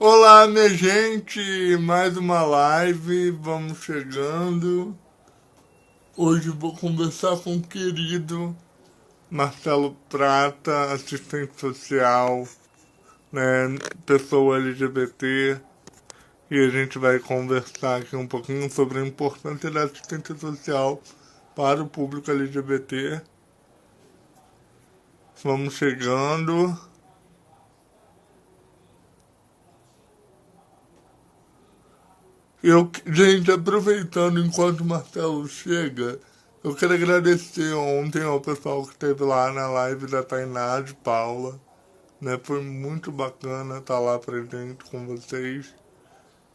Olá, minha gente, mais uma live, vamos chegando. Hoje vou conversar com o querido Marcelo Prata, assistente social, né, pessoa LGBT, e a gente vai conversar aqui um pouquinho sobre a importância da assistência social para o público LGBT. Vamos chegando. Gente, aproveitando enquanto o Marcelo chega, eu quero agradecer ontem ao pessoal que esteve lá na live da Tainá de Paula, né? Foi muito bacana estar lá presente com vocês.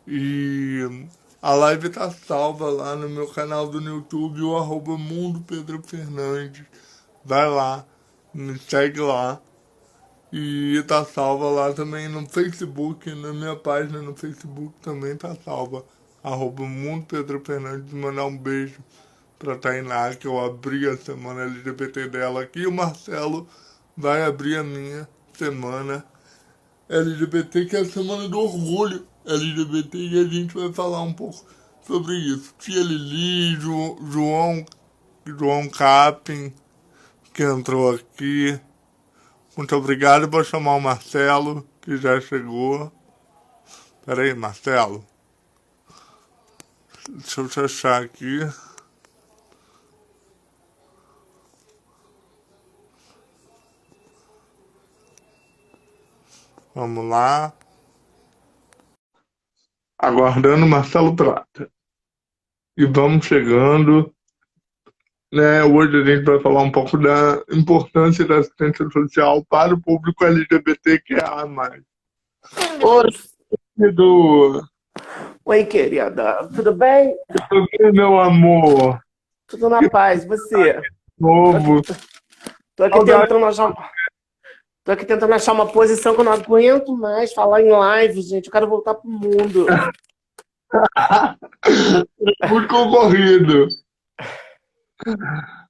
E a live tá salva lá no meu canal do YouTube, o @Mundo Pedro Fernandes. Vai lá, me segue lá. E tá salva lá também no Facebook, na minha página no Facebook também tá salva. @Mundo Pedro Fernandes, mandar um beijo pra Tainá, que eu abri a semana LGBT dela aqui. E o Marcelo vai abrir a minha semana LGBT, que é a semana do orgulho LGBT, e a gente vai falar um pouco sobre isso. Tia Lili, João Capim, que entrou aqui. Muito obrigado, vou chamar o Marcelo, que já chegou. Pera aí, Marcelo. Deixa eu te achar aqui. Vamos lá. Aguardando o Marcelo Prata. E vamos chegando. Né, hoje a gente vai falar um pouco da importância da assistência social para o público LGBTQIA+. Oi, Do... oi, querida. Tudo bem? Tudo bem, meu amor? Tudo na Que paz. E você? Tô aqui, novo. tô aqui Saudade. tentando achar, tô aqui tentando achar uma posição que eu não aguento mais falar em live, gente. Eu quero voltar pro mundo. Muito concorrido.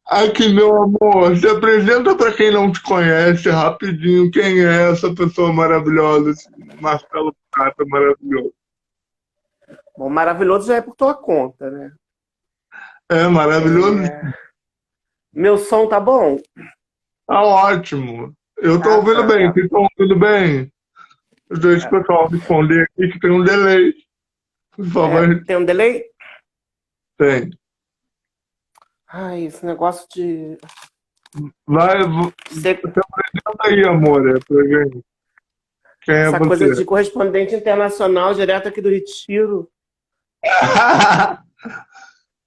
Aqui, meu amor, se apresenta para quem não te conhece rapidinho. Quem é essa pessoa maravilhosa, esse Marcelo Prata maravilhoso? Bom, maravilhoso já é por tua conta, né? É maravilhoso? Meu som tá bom? Tá ótimo. Eu tô Tá, ouvindo tá, bem, tá. vocês estão ouvindo bem? Deixa o pessoal responder aqui que tem um delay. Por favor, Tem um delay? tem. Ai, esse negócio de Vai, ser, se apresenta aí, amor, pra gente. Quem é essa coisa você? de correspondente internacional direto aqui do Retiro.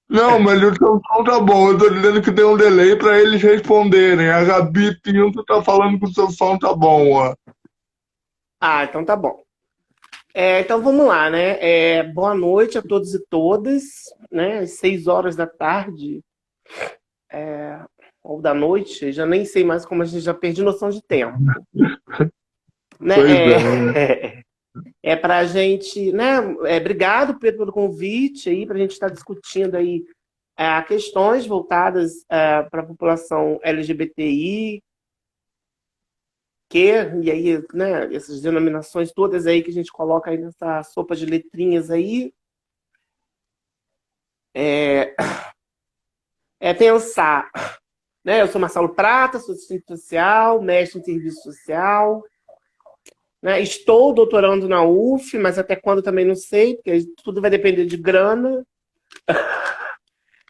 Não, mas o seu som tá bom. Eu tô dizendo que tem um delay pra eles responderem. A Gabi Pinto tá falando que o seu som tá bom, ó. Ah, então tá bom. Então vamos lá, né? Boa noite a todos e todas, né? Às 6 horas da tarde, ou da noite, já nem sei mais como a gente já perdi noção de tempo, né? Pois é. É para a gente, né? Obrigado, Pedro, pelo convite aí, para a gente estar discutindo aí questões voltadas para a população LGBTI, e aí, né? Essas denominações todas aí que a gente coloca aí nessa sopa de letrinhas aí. Pensar, né? Eu sou Marcelo Prata, sou assistente social, mestre em serviço social, né? Estou doutorando na UF, mas até quando também não sei, porque tudo vai depender de grana,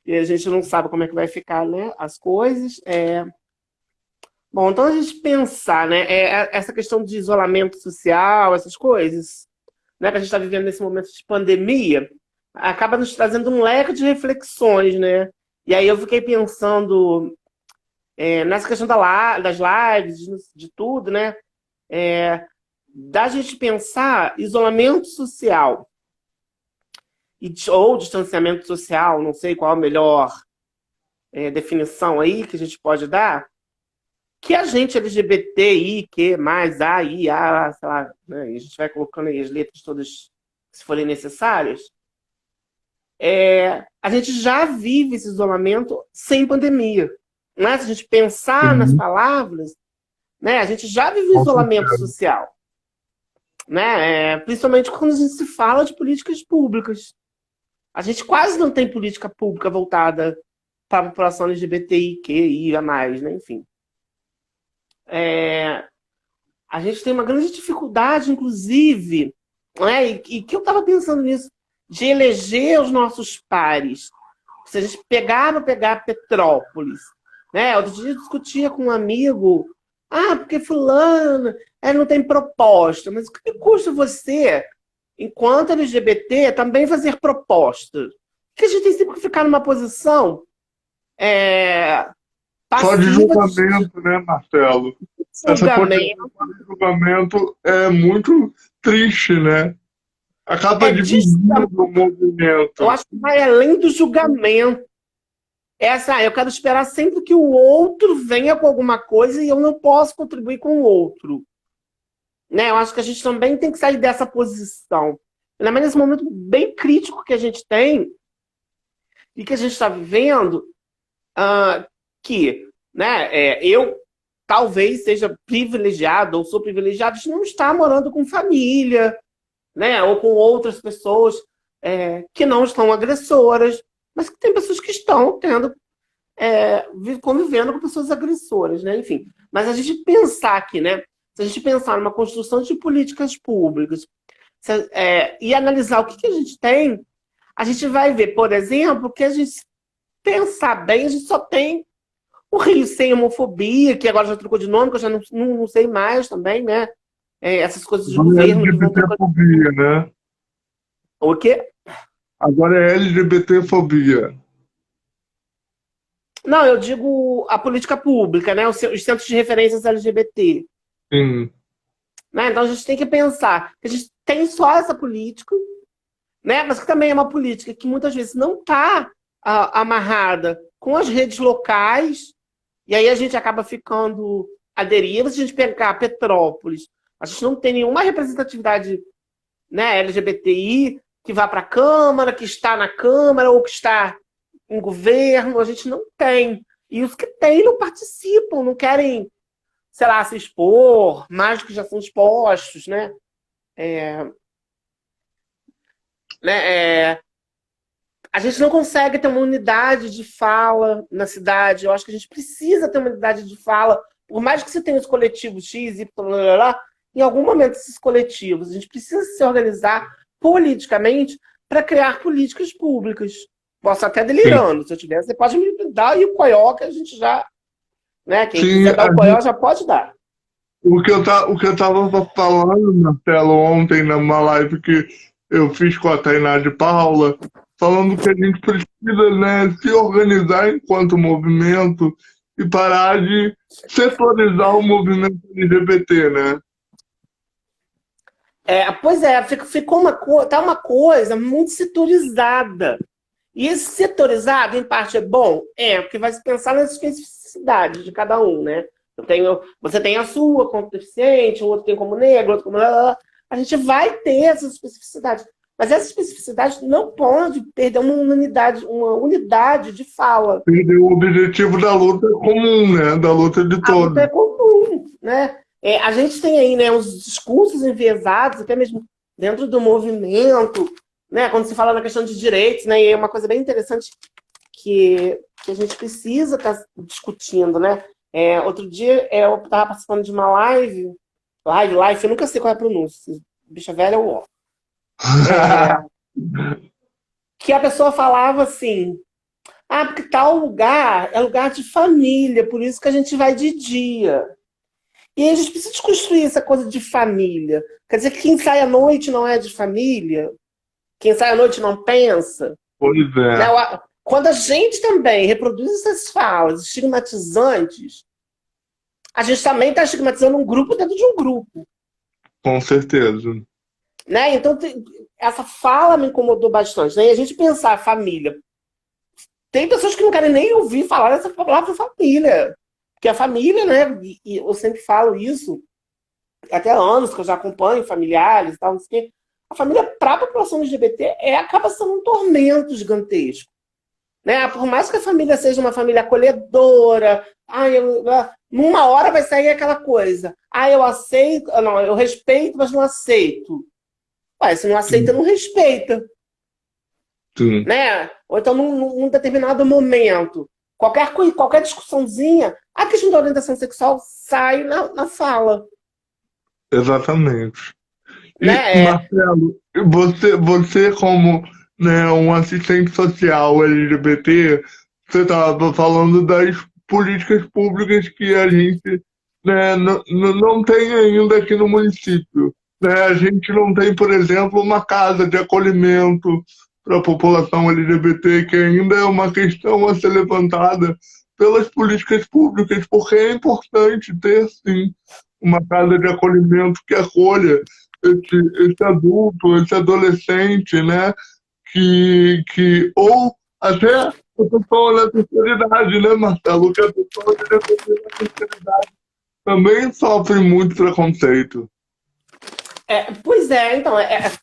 e a gente não sabe como é que vai ficar, né, as coisas. Bom, então a gente pensar, né, essa questão de isolamento social, essas coisas, né, que a gente está vivendo nesse momento de pandemia, acaba nos trazendo um leque de reflexões, né? E aí eu fiquei pensando nessa questão das lives, de tudo, né? Da gente pensar isolamento social ou distanciamento social, não sei qual a melhor definição aí que a gente pode dar, que a gente LGBTI, que mais A, I, A, sei lá, né? A gente vai colocando aí as letras todas, se forem necessárias, a gente já vive esse isolamento sem pandemia. Né? Se a gente pensar nas Sim, palavras, né, a gente já vive o com isolamento certeza. social. né? Principalmente quando a gente se fala de políticas públicas. A gente quase não tem política pública voltada para a população LGBTIQIA+, né? Enfim. A gente tem uma grande dificuldade, inclusive, né? E que eu estava pensando nisso, de eleger os nossos pares. Se a gente pegar Petrópolis, né? Outro dia eu discutia com um amigo, porque fulano não tem proposta, mas o que custa você, enquanto LGBT, também fazer proposta? Porque a gente tem sempre que ficar numa posição Só de passiva julgamento, né, Marcelo? de Essa posição julgamento. de julgamento é muito triste, né? Acaba dividindo o Eu movimento. acho que vai além do julgamento. Eu quero esperar sempre que o outro venha com alguma coisa e eu não posso contribuir com o outro. Né? Eu acho que a gente também tem que sair dessa posição. Ainda mais nesse momento bem crítico que a gente tem e que a gente está vivendo, que, né, eu talvez seja privilegiado ou sou privilegiado de não estar morando com família, né, ou com outras pessoas que não estão agressoras, mas que tem pessoas que estão convivendo com pessoas agressoras, né? Enfim. Mas a gente pensar aqui, né? Se a gente pensar numa construção de políticas públicas e analisar o que a gente tem, a gente vai ver, por exemplo, que a gente pensar bem, a gente só tem o Rio Sem Homofobia, que agora já trocou de nome, que eu já não sei mais também, né? Essas coisas de Agora é governo que vão trocando. LGBTfobia, né? O quê? Agora é LGBTfobia. Não, eu digo a política pública, né? Os centros de referências LGBT. Sim. Né? Então a gente tem que pensar que a gente tem só essa política, né? Mas que também é uma política que muitas vezes não está amarrada com as redes locais, e aí a gente acaba ficando à deriva. Se a gente pegar Petrópolis, a gente não tem nenhuma representatividade, né, LGBTI que vá para a Câmara, que está na Câmara ou que está em governo, a gente não tem. E os que têm não participam, não querem, sei lá, se expor, mais do que já são expostos, né? A gente não consegue ter uma unidade de fala na cidade. Eu acho que a gente precisa ter uma unidade de fala, por mais que você tenha os coletivos X, Y, blá, blá, blá, em algum momento esses coletivos, a gente precisa se organizar politicamente para criar políticas públicas. Posso até delirando, se eu tiver, você pode me dar e o coió que a gente já, né? Quem quiser dar o coió já pode dar. O que eu tava falando, Marcelo, ontem numa live que eu fiz com a Tainá de Paula, falando que a gente precisa, né, se organizar enquanto movimento e parar de setorizar o movimento LGBT, né? Pois é, ficou uma coisa muito setorizada. E esse setorizado, em parte, é bom? Porque vai se pensar nas especificidades de cada um, né? Você tem a sua como deficiente, o outro tem como negro, outro como... A gente vai ter essas especificidades. Mas essa especificidade não pode perder uma unidade de fala. Perder o objetivo da luta comum, né? Da luta de A luta é todos. comum, né? A gente tem aí, né, uns discursos enviesados, até mesmo dentro do movimento, né? Quando se fala na questão de direitos, né? E é uma coisa bem interessante que a gente precisa estar discutindo, né? Outro dia eu estava participando de uma live, eu nunca sei qual é a pronúncia, bicha velha ou ó. Que a pessoa falava assim, porque tal lugar é lugar de família, por isso que a gente vai de dia. E aí a gente precisa desconstruir essa coisa de família. Quer dizer que quem sai à noite não é de família? Quem sai à noite não pensa? Pois é. Né? Quando a gente também reproduz essas falas estigmatizantes, a gente também está estigmatizando um grupo dentro de um grupo. Com certeza. Né? Então, essa fala me incomodou bastante. Né? E a gente pensar família. Tem pessoas que não querem nem ouvir falar essa palavra família. Porque a família, né? E eu sempre falo isso, até há anos que eu já acompanho familiares e tal, não sei o quê. A família, para a população LGBT, acaba sendo um tormento gigantesco. Né? Por mais que a família seja uma família acolhedora, numa hora vai sair aquela coisa. Ah, eu aceito, não, eu respeito, mas não aceito. Ué, se não aceita, sim, não respeita, sim, né? Ou então, num determinado momento, qualquer discussãozinha, a questão da orientação sexual sai na fala, exatamente. E, né? Marcelo, você como, né, um assistente social LGBT, você estava falando das políticas públicas que a gente, né, não tem ainda aqui no município. Né? A gente não tem, por exemplo, uma casa de acolhimento para a população LGBT, que ainda é uma questão a ser levantada pelas políticas públicas, porque é importante ter, sim, uma casa de acolhimento que acolha esse adulto, esse adolescente, né? Ou até a pessoa na terceira idade, né, Marcelo? Que a pessoa na terceira idade também sofre muito preconceito. Pois é, então,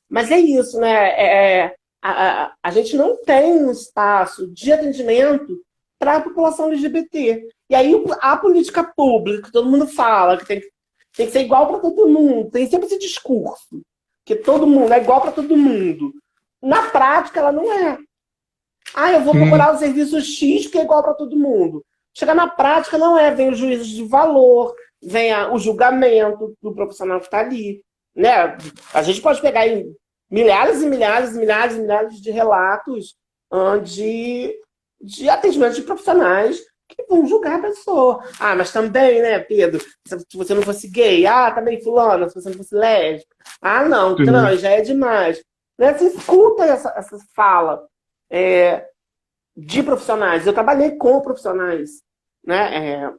mas é isso, né? A gente não tem um espaço de atendimento para a população LGBT. E aí a política pública, que todo mundo fala, que tem que ser igual para todo mundo, tem sempre esse discurso, que todo mundo é igual para todo mundo. Na prática, ela não é. Ah, eu vou Sim, procurar o serviço X que é igual para todo mundo. Chegar na prática, não é. Vem os juízes de valor, vem o julgamento do profissional que está ali. Né? A gente pode pegar aí milhares e milhares e milhares e milhares de relatos de atendimento de profissionais que vão julgar a pessoa. Ah, mas também, né, Pedro, se você não fosse gay, ah, também fulana, se você não fosse lésbica, ah, não, sim. trans, já é demais. Né? Você escuta essa fala de profissionais. Eu trabalhei com profissionais, né?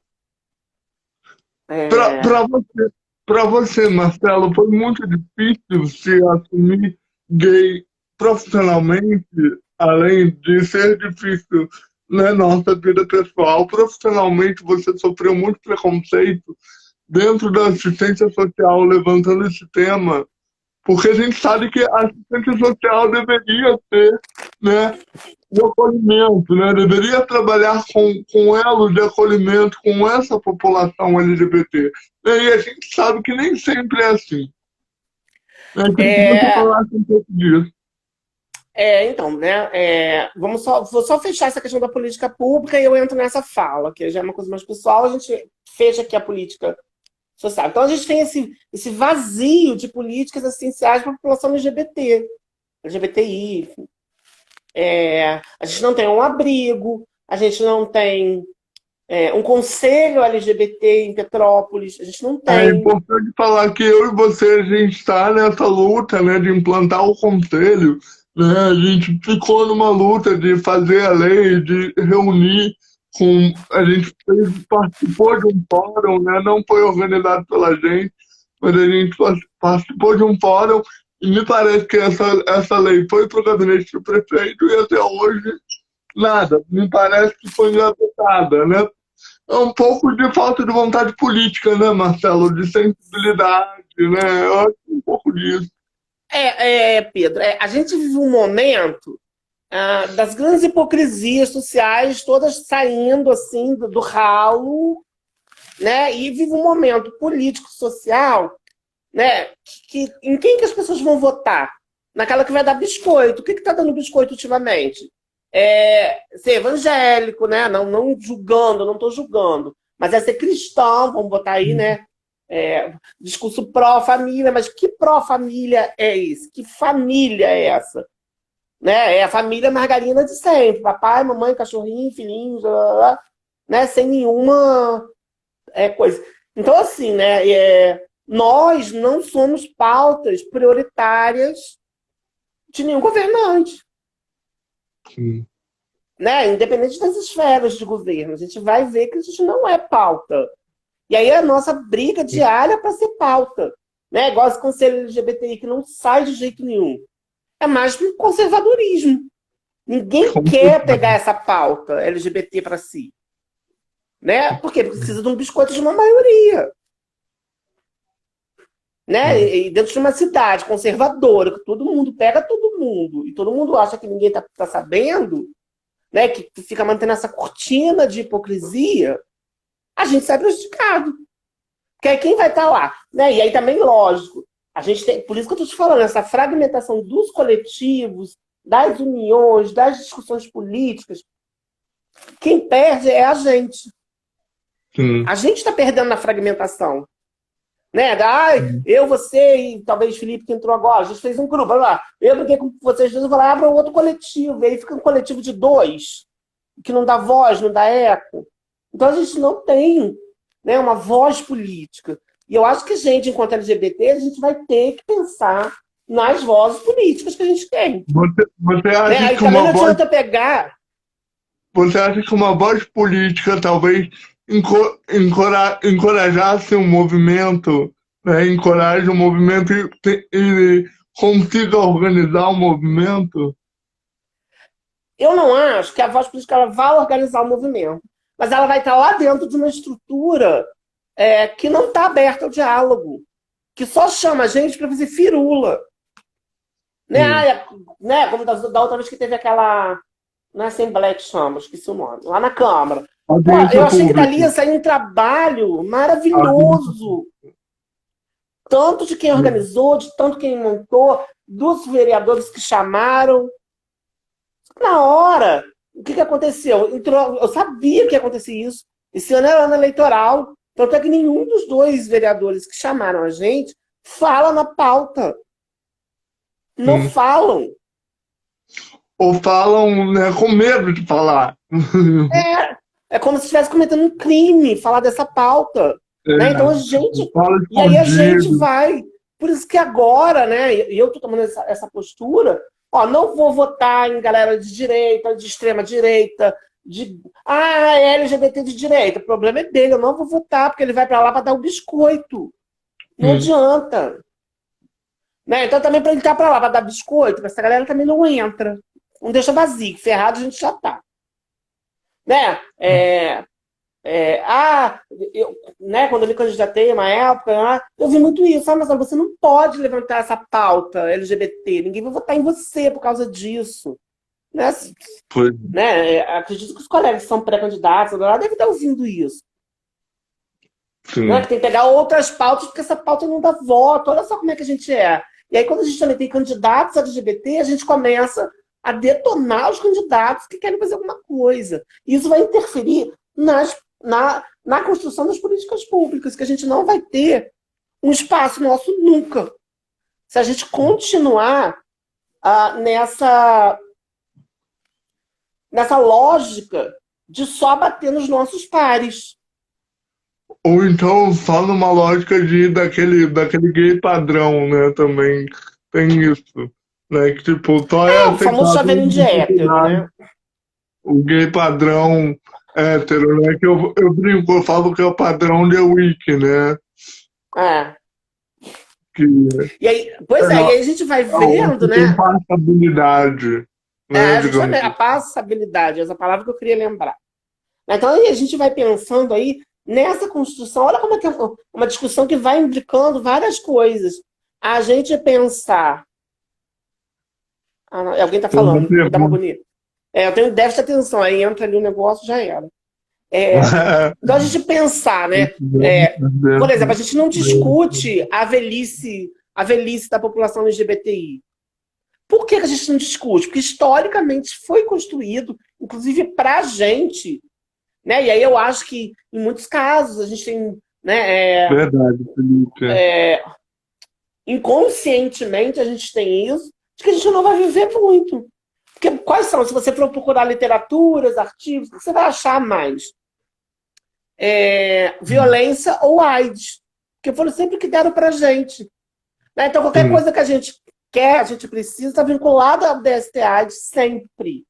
É, Para você, para você, Marcelo, foi muito difícil se assumir gay profissionalmente, além de ser difícil na nossa vida pessoal. Profissionalmente, você sofreu muito preconceito dentro da assistência social, levantando esse tema, porque a gente sabe que a assistência social deveria ter, né, de acolhimento, né? Deveria trabalhar com elos de acolhimento com essa população LGBT. E a gente sabe que nem sempre é assim. Né? Eu queria que você é, falasse um pouco disso. então, né? Vou só fechar essa questão da política pública e eu entro nessa fala, que já é uma coisa mais pessoal, a gente fecha aqui a política social. Então, a gente tem esse vazio de políticas essenciais para a população LGBT, LGBTI, enfim. A gente não tem um abrigo, a gente não tem um conselho LGBT em Petrópolis, a gente não É tem. importante falar que eu e você, a gente está nessa luta, né, de implantar o conselho, né, a gente ficou numa luta de fazer a lei, de reunir a gente participou de um fórum, né, não foi organizado pela gente, mas a gente participou de um fórum e me parece que essa lei foi para o gabinete do prefeito e até hoje nada, me parece que foi engavetada, né, é um pouco de falta de vontade política, né, Marcelo? De sensibilidade, né? Eu acho um pouco disso. Pedro, a gente vive um momento das grandes hipocrisias sociais, todas saindo assim do ralo, né? E vive um momento político-social, né? Em quem que as pessoas vão votar? Naquela que vai dar biscoito. O que está dando biscoito ultimamente? Ser evangélico, né? Não julgando, não estou julgando, mas é ser cristão, vamos botar aí, né? Discurso pró-família, mas que pró-família é esse? Que família é essa? Né? É a família margarina de sempre, papai, mamãe, cachorrinho, filhinho, blá, blá, blá, né? Sem nenhuma coisa. Então, assim, né? Nós não somos pautas prioritárias de nenhum governante, Sim. né? Independente das esferas de governo, a gente vai ver que a gente não é pauta. E aí a nossa briga diária para ser pauta, né? Igual esse conselho LGBTI que não sai de jeito nenhum. É mais que conservadorismo. Ninguém quer pegar essa pauta LGBT para si, né? Porque precisa de um biscoito de uma maioria, né? E dentro de uma cidade conservadora, que todo mundo pega todo mundo, e todo mundo acha que ninguém tá sabendo, né? Que fica mantendo essa cortina de hipocrisia, a gente sai prejudicado. Porque aí quem vai estar lá? Né? E aí também, lógico, a gente tem, por isso que eu estou te falando, essa fragmentação dos coletivos, das uniões, das discussões políticas, quem perde é a gente. Sim. A gente está perdendo na fragmentação. Né? Eu, você e talvez Felipe que entrou agora, a gente fez um grupo, lá. Eu brinquei com vocês dois, eu falei, abra outro coletivo, e aí fica um coletivo de 2, que não dá voz, não dá eco. Então a gente não tem, né, uma voz política. E eu acho que a gente, enquanto LGBT, a gente vai ter que pensar nas vozes políticas que a gente tem. Você Né? acha Aí que também não adianta pegar. você acha que uma voz política talvez encorajasse um movimento, né? Encoraje um movimento e consiga organizar um movimento? Eu não acho que a voz política ela vai organizar o movimento, mas ela vai estar lá dentro de uma estrutura que não está aberta ao diálogo, que só chama a gente para fazer firula. Né? Né? Como da outra vez que teve aquela. Não é Assembleia que chama, esqueci o nome, lá na Câmara. Pô, eu achei que dali ia sair um trabalho maravilhoso. Tanto de quem organizou, de tanto quem montou, dos vereadores que chamaram. Na hora, o que aconteceu? Eu sabia que ia acontecer isso. Esse ano era ano eleitoral. Tanto é que nenhum dos 2 vereadores que chamaram a gente fala na pauta. Não falam. Ou falam, né, com medo de falar. É como se estivesse cometendo um crime falar dessa pauta. Né? Então a gente. Fala E aí a gente escondido. vai. Por isso que agora, né? E eu estou tomando essa postura. Ó, não vou votar em galera de direita, de extrema direita, é LGBT de direita. O problema é dele, eu não vou votar, porque ele vai para lá para dar o biscoito. Não adianta. Né? Então também para ele estar para lá para dar biscoito, essa galera também não entra. Não deixa vazio, ferrado a gente já tá. Né? Né, quando eu me candidatei uma época, eu vi muito isso. Mas você não pode levantar essa pauta LGBT. Ninguém vai votar em você por causa disso. Né? Né? Acredito que os colegas que são pré-candidatos agora devem estar ouvindo isso. Né? Que tem que pegar outras pautas, porque essa pauta não dá voto. Olha só como é que a gente é. E aí, quando a gente também tem candidatos LGBT, a gente começa a detonar os candidatos que querem fazer alguma coisa. E isso vai interferir na construção das políticas públicas, que a gente não vai ter um espaço nosso nunca. Se a gente continuar nessa lógica de só bater nos nossos pares. Ou então só numa lógica daquele gay padrão, né? Também tem isso. Né? Que tipo, só o famoso chaveirinho de hétero, né? O gay padrão hétero, né? Que eu brinco, eu falo que é o padrão The Week, né? E aí, pois e aí a gente vai vendo, né? Tem passabilidade. Né, justamente, a passabilidade, essa palavra que eu queria lembrar. Então a gente vai pensando aí nessa construção, olha como é que é uma discussão que vai implicando várias coisas. A gente pensar. Alguém está falando, vou dar uma bonita. Eu tenho déficit de atenção, aí entra ali o negócio, já era. Então a gente pensar, né? Por exemplo, a gente não discute a velhice da população LGBTI. Por que a gente não discute? Porque historicamente foi construído, inclusive para a gente, né? E aí eu acho que em muitos casos a gente tem, né? Verdade, Felipe. Inconscientemente a gente tem isso, de que a gente não vai viver muito. Porque quais são? Se você for procurar literaturas, artigos, o que você vai achar mais? Violência ou AIDS. Porque foram sempre que deram pra gente. Né? Então, qualquer coisa que a gente quer, a gente precisa, está vinculada ao DST-AIDS sempre.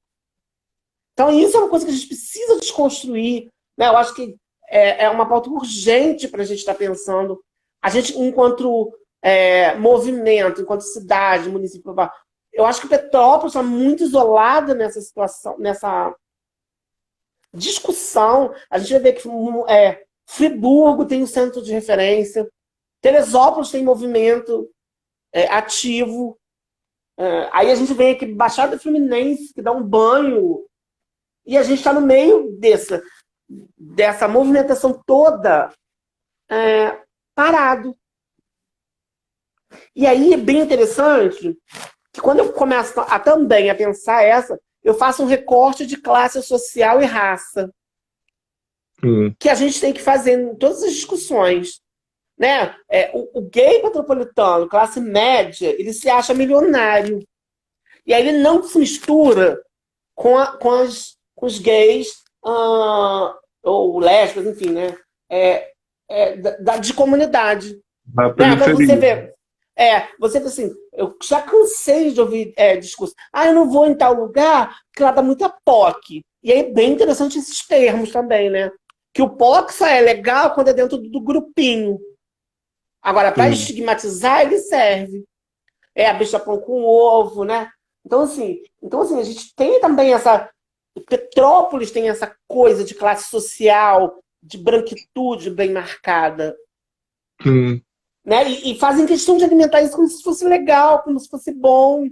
Então, isso é uma coisa que a gente precisa desconstruir. Né? Eu acho que é uma pauta urgente para a gente estar pensando. A gente, enquanto movimento, enquanto cidade, município, eu acho que Petrópolis está muito isolada nessa situação, nessa discussão. A gente vai ver que Friburgo tem um centro de referência, Teresópolis tem movimento ativo. Aí a gente vem aqui, Baixada Fluminense, que dá um banho, e a gente está no meio dessa. dessa movimentação toda parado. E aí é bem interessante que quando eu começo também a pensar eu faço um recorte de classe social e raça, que a gente tem que fazer em todas as discussões. Né? O gay metropolitano, classe média, ele se acha milionário. E aí ele não se mistura com os gays ou lésbicas, enfim, né? De comunidade. Da Né? Então você periferia. vê, você vê assim, eu já cansei de ouvir discurso. Eu não vou em tal lugar porque lá dá muita POC. E aí é bem interessante esses termos também, né? Que o POC só é legal quando é dentro do grupinho. Agora, para estigmatizar, ele serve. A bicha pão com ovo, né? Então, assim, a gente tem também essa... Petrópolis tem essa coisa de classe social, de branquitude bem marcada. Né? E fazem questão de alimentar isso como se fosse legal, como se fosse bom.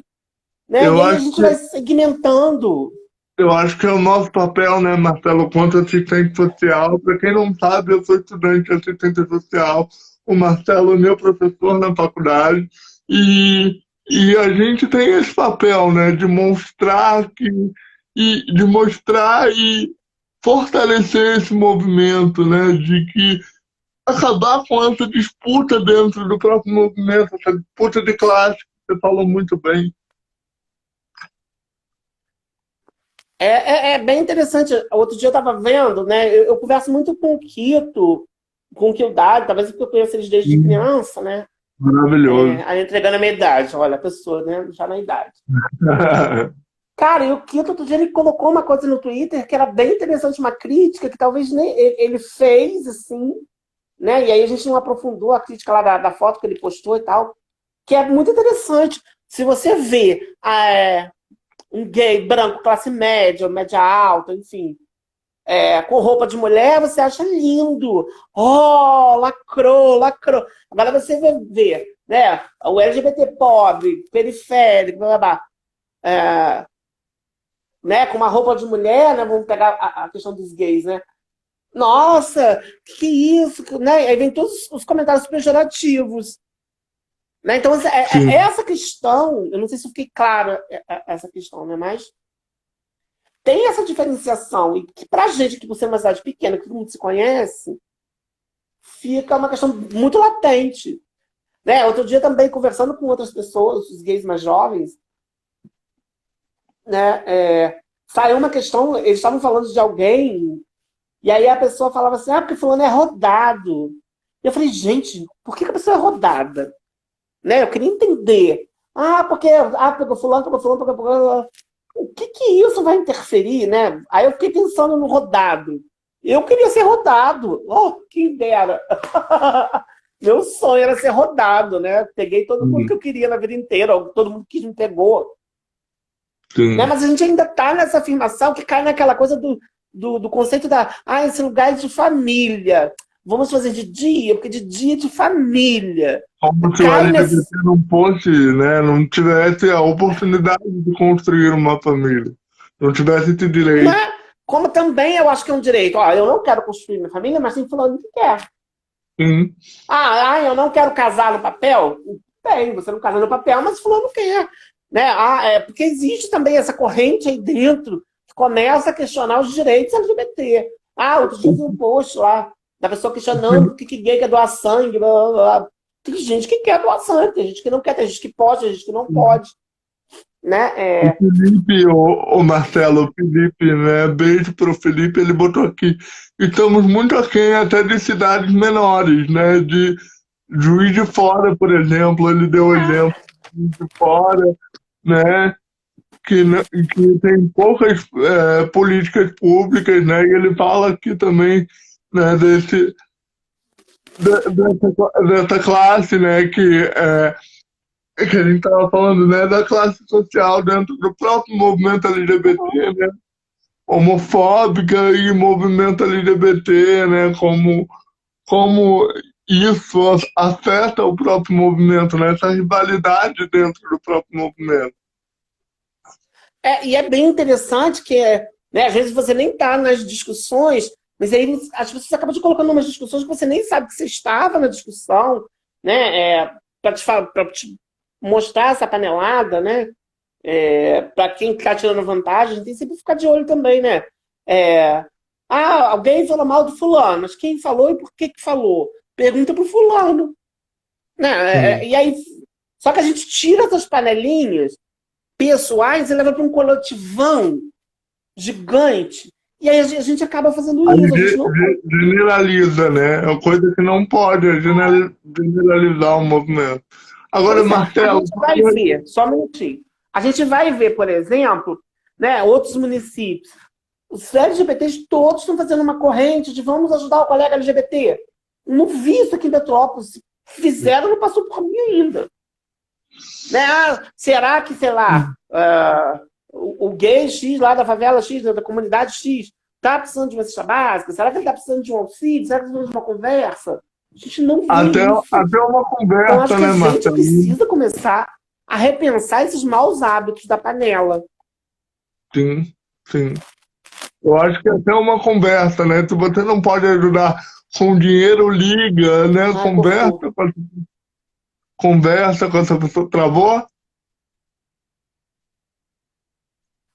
Né? E aí a gente vai segmentando. Eu acho que é o nosso papel, né, Marcelo, quanto assistente social. Para quem não sabe, eu sou estudante de assistência social. O Marcelo é meu professor na faculdade. E a gente tem esse papel, né, de mostrar e fortalecer esse movimento, né, de que acabar com essa disputa dentro do próprio movimento, essa disputa de classe, que você falou muito bem. É bem interessante. Outro dia eu estava vendo, né? Eu converso muito com o Quito, com o Kildare, talvez porque eu conheço eles desde criança, né? Maravilhoso. Aí entregando a minha idade, olha, a pessoa, né? Já na idade. Cara, e o Quito, outro dia ele colocou uma coisa no Twitter que era bem interessante, uma crítica que talvez nem ele fez, assim, né? E aí a gente não aprofundou a crítica lá da foto que ele postou e tal, que é muito interessante. Se você vê um gay branco, classe média, média alta, enfim, com roupa de mulher, você acha lindo. Oh, lacrou, lacrou. Agora você vê, né? O LGBT pobre, periférico, blá, blá, blá, né? Com uma roupa de mulher, né? Vamos pegar a questão dos gays, né? Nossa, que isso, né? Aí vem todos os comentários pejorativos. Né? Então, essa questão, eu não sei se fiquei clara essa questão, né? Mas tem essa diferenciação, e que pra gente, que por ser uma cidade pequena, que todo mundo se conhece, fica uma questão muito latente. Né? Outro dia também, conversando com outras pessoas, os gays mais jovens, né? Saiu uma questão, eles estavam falando de alguém, e aí a pessoa falava assim, porque fulano é rodado. E eu falei, gente, por que a pessoa é rodada? Né? Eu queria entender. Porque fulano, pegou fulano. O que isso vai interferir, né? Aí eu fiquei pensando no rodado. Eu queria ser rodado. Oh, quem dera. Meu sonho era ser rodado, né? Peguei todo mundo que eu queria na vida inteira. Todo mundo que me pegou. Né? Mas a gente ainda está nessa afirmação que cai naquela coisa do conceito esse lugar é de família. Vamos fazer de dia, porque de dia é de família. Como se o LGBT não fosse, né, não tivesse a oportunidade de construir uma família. Não tivesse esse direito. Mas, como também eu acho que é um direito. Eu não quero construir minha família, mas tem fulano que quer. Sim. Eu não quero casar no papel? Bem, você não casa no papel, mas fulano quer. Né? Porque existe também essa corrente aí dentro que começa a questionar os direitos LGBT. Outro dia vi um post lá da pessoa questionando que gay quer doar sangue, blá, blá, blá. Tem gente que quer doar sangue, tem gente que não quer, tem gente que pode, tem gente que não pode. Né? O Felipe, o Marcelo, o Felipe, né? Beijo pro Felipe, ele botou aqui. Estamos muito aquém até de cidades menores, né? De Juiz de Fora, por exemplo, ele deu o exemplo de Juiz de Fora, né? Que tem poucas políticas públicas, né? E ele fala aqui também, né, dessa classe, né, que a gente estava falando, né, da classe social dentro do próprio movimento LGBT, né, homofóbica e movimento LGBT, né, como isso afeta o próprio movimento, né, essa rivalidade dentro do próprio movimento. E é bem interessante que, né, às vezes você nem está nas discussões, Mas aí as pessoas acabam te colocando em umas discussões que você nem sabe que você estava na discussão, né? Para te mostrar essa panelada, né? Para quem está tirando vantagem, a gente tem que sempre ficar de olho também, né? Alguém falou mal do fulano, mas quem falou e por que falou? Pergunta pro fulano. Né? Sim. E aí, só que a gente tira essas panelinhas pessoais e leva para um coletivão gigante. E aí a gente acaba fazendo Aí isso, a gente não pode. generaliza, né? É uma coisa que não pode, é generalizar o movimento. Agora, Pois é, a Marcelo, gente vai ver, só um minutinho. A gente vai ver, por exemplo, né, outros municípios. Os LGBTs todos estão fazendo uma corrente de vamos ajudar o colega LGBT. Não vi isso aqui em Petrópolis. Se fizeram, não passou por mim ainda. Né? Será que, sei lá, o gay X lá da favela X, da comunidade X, está precisando de uma cesta básica? Será que ele está precisando de um auxílio? Será que está precisando de uma conversa? A gente não vê isso. até uma Então, acho conversa, que a né, gente Marcelo? precisa começar a repensar esses maus hábitos da panela. Sim, sim. Eu acho que até uma conversa, né? Se você não pode ajudar com dinheiro, liga, né? Cortou. Conversa com essa pessoa. Travou?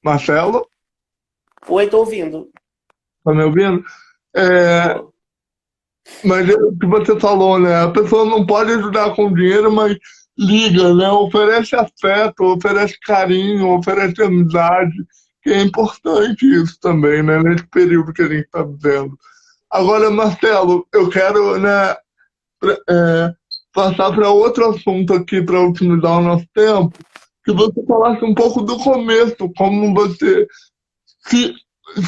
Marcelo? Oi, tô ouvindo. Tá me ouvindo? É, mas é o que você falou, né? A pessoa não pode ajudar com dinheiro, mas liga, né? Oferece afeto, oferece carinho, oferece amizade, que é importante isso também, né? Nesse período que a gente está vivendo. Agora, Marcelo, eu quero, né, passar para outro assunto aqui para otimizar o nosso tempo, que você falasse um pouco do começo, como você se,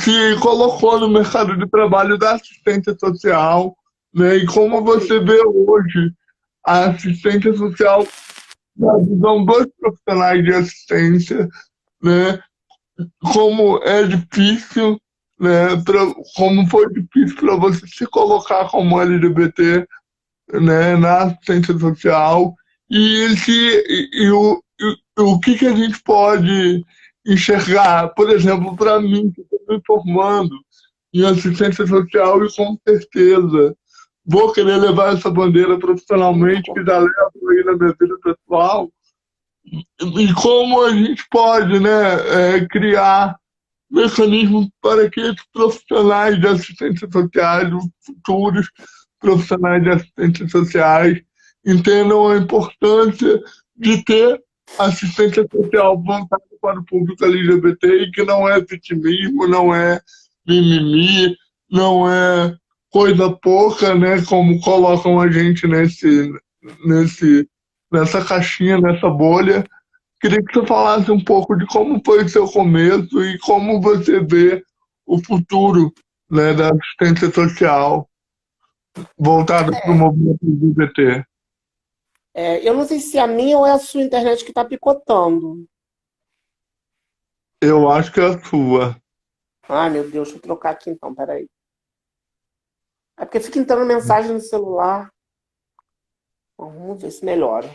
se colocou no mercado de trabalho da assistência social, né, e como você vê hoje a assistência social na visão dos profissionais de assistência, né, como é difícil, né, como foi difícil para você se colocar como LGBT, né, na assistência social o que, que a gente pode enxergar, por exemplo, para mim, que estou me formando em assistência social e com certeza vou querer levar essa bandeira profissionalmente, que já levo aí na minha vida pessoal, e como a gente pode, né, criar mecanismos para que esses profissionais de assistência social, os futuros profissionais de assistência sociais, entendam a importância de ter assistência social voltada para o público LGBT e que não é vitimismo, não é mimimi, não é coisa pouca, né, como colocam a gente nessa caixinha, nessa bolha. Queria que você falasse um pouco de como foi o seu começo e como você vê o futuro, né, da assistência social voltada para o movimento LGBT. Eu não sei se é a minha ou é a sua internet que está picotando. Eu acho que é a sua. Ai, meu Deus, deixa eu trocar aqui então, peraí. É porque fica entrando mensagem no celular. Vamos ver se melhora.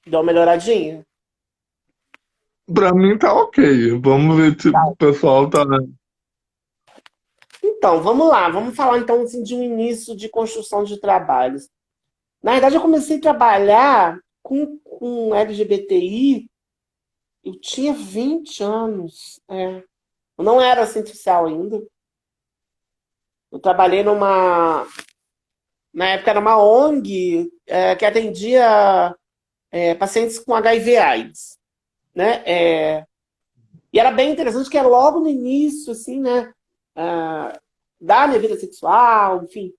Dá uma melhoradinha? Para mim tá ok. Vamos ver se o pessoal tá. Então, vamos lá. Vamos falar então assim, de um início de construção de trabalhos. Na verdade, eu comecei a trabalhar com LGBTI, eu tinha 20 anos. Eu não era assistente social ainda. Eu trabalhei na época era uma ONG que atendia pacientes com HIV/AIDS, né? E era bem interessante que era logo no início, assim, né? Da minha vida sexual, enfim.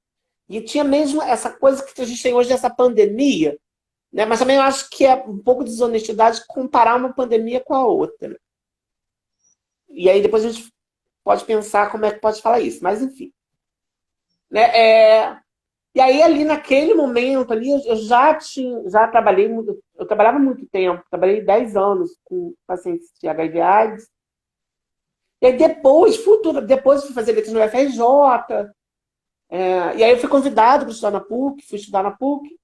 E tinha mesmo essa coisa que a gente tem hoje dessa pandemia, né? Mas também eu acho que é um pouco de desonestidade comparar uma pandemia com a outra. E aí depois a gente pode pensar como é que pode falar isso, mas enfim. Né? E aí ali naquele momento ali eu já trabalhei muito, eu trabalhava muito tempo, trabalhei 10 anos com pacientes de HIV/AIDS. E aí depois fui fazer letras no UFRJ, e aí eu fui convidado para estudar na PUC, fui estudar na PUC.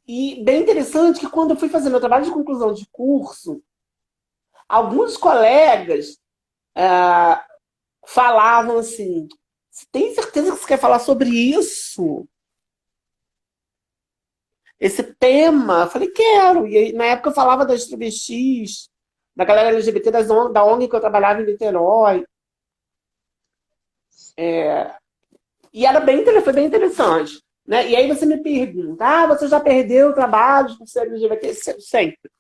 E bem interessante que quando eu fui fazer meu trabalho de conclusão de curso, alguns colegas falavam assim: você tem certeza que você quer falar sobre isso? Esse tema? Eu falei, quero. E aí, na época eu falava das travestis, da galera LGBT da ONG que eu trabalhava em Niterói. Foi bem interessante. Né? E aí você me pergunta, você já perdeu trabalhos por ser LGBT? Sempre.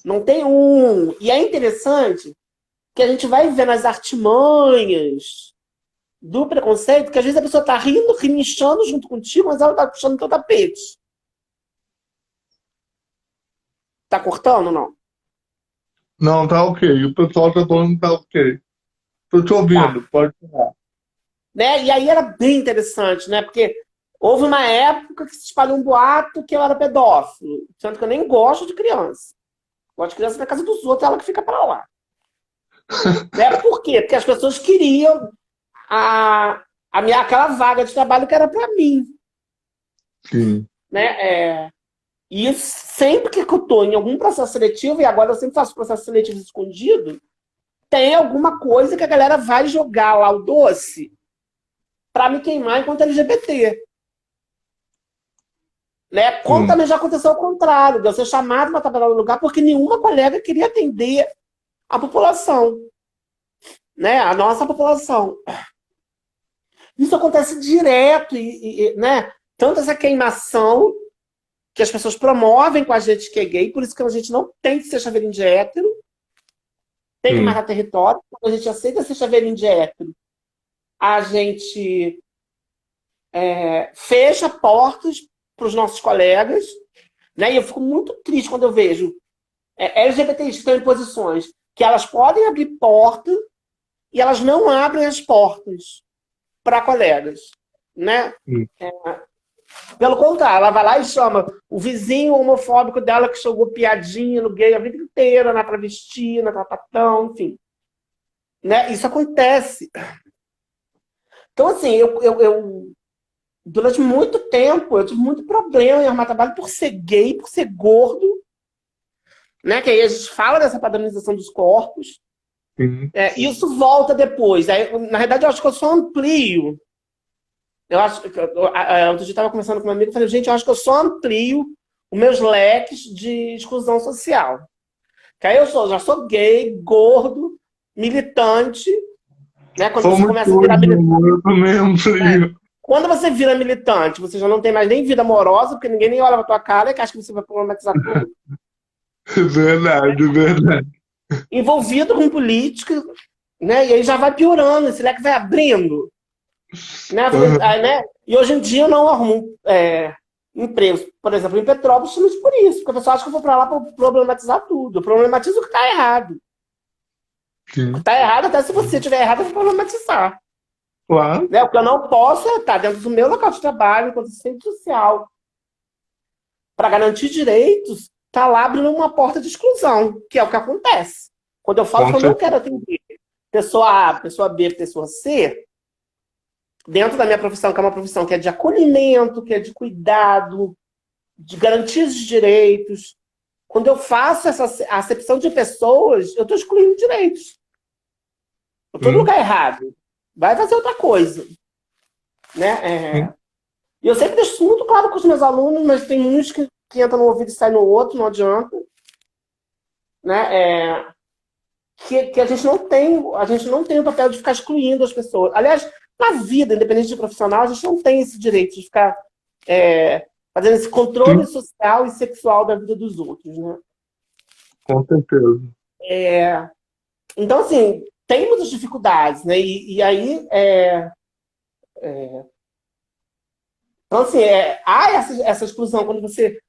Não tem um. E é interessante que a gente vai vendo as artimanhas do preconceito, que às vezes a pessoa está rindo, relinchando junto contigo, mas ela está puxando teu tapete. Tá cortando ou não? Não, tá ok. O pessoal tá falando que tá ok. Tô te Tá. ouvindo, pode falar. Né? E aí era bem interessante, né? Porque houve uma época que se espalhou um boato que eu era pedófilo. Sendo que eu nem gosto de criança. Gosto de criança na casa dos outros, ela que fica pra lá. Né? Por quê? Porque as pessoas queriam aquela vaga de trabalho que era pra mim. Sim. Né? E sempre que eu tô em algum processo seletivo, e agora eu sempre faço processo seletivo escondido, tem alguma coisa que a galera vai jogar lá o doce para me queimar enquanto LGBT. Né? Como Sim. também já aconteceu ao contrário, de eu ser chamado para trabalhar no lugar porque nenhuma colega queria atender a população. Né? A nossa população. Isso acontece direto, né? Tanto essa queimação que as pessoas promovem com a gente que é gay, por isso que a gente não tem que ser chaveirinho de hétero, tem que Sim. marcar território. Quando a gente aceita ser chaveirinho de hétero, a gente fecha portas para os nossos colegas, né? E eu fico muito triste quando eu vejo LGBTs que estão em posições que elas podem abrir porta e elas não abrem as portas para colegas, né? Sim. Pelo contrário, ela vai lá e chama o vizinho homofóbico dela que jogou piadinha no gay a vida inteira, na travesti, na sapatão, enfim. Né? Isso acontece. Então, assim, eu durante muito tempo, eu tive muito problema em arrumar trabalho por ser gay, por ser gordo, né? Que aí a gente fala dessa padronização dos corpos. Sim. Isso volta depois. Aí, na verdade, eu acho que eu só amplio. Eu acho que outro dia eu estava conversando com uma amiga e falei, gente, eu acho que eu só amplio os meus leques de exclusão social. Que aí já sou gay, gordo, militante, né? Quando você Somos começa a virar dois, meu militante. amor, eu também amplio. Quando você vira militante, você já não tem mais nem vida amorosa, porque ninguém nem olha pra tua cara, que acha que você vai problematizar tudo. Verdade, verdade. Envolvido com política, né? E aí já vai piorando, esse leque vai abrindo. Né? Né? E hoje em dia eu não arrumo empregos, por exemplo, em Petrópolis, justamente por isso, porque a pessoa acha que eu vou para lá para problematizar tudo. Eu problematizo o que está errado. O que Sim. está errado, até se você estiver errado, eu vou problematizar. Claro. Né? O que eu não posso é estar dentro do meu local de trabalho, enquanto assistente social, para garantir direitos, tá lá abrindo uma porta de exclusão, que é o que acontece. Quando eu falo Com que eu não certeza. quero atender pessoa A, pessoa B, pessoa C, dentro da minha profissão, que é uma profissão que é de acolhimento, que é de cuidado, de garantia de direitos, quando eu faço essa acepção de pessoas, eu estou excluindo direitos. Eu estou no Sim. lugar errado. Vai fazer outra coisa. Sim. Né? E eu sempre deixo muito claro com os meus alunos, mas tem uns que entram no ouvido e saem no outro, não adianta. Né? Que a gente não tem o papel de ficar excluindo as pessoas. Aliás, na vida, independente de profissional, a gente não tem esse direito de ficar fazendo esse controle Sim, social e sexual da vida dos outros. Né? com certeza. Então, assim, tem muitas dificuldades, né? E aí. Então, assim, há essa exclusão quando você.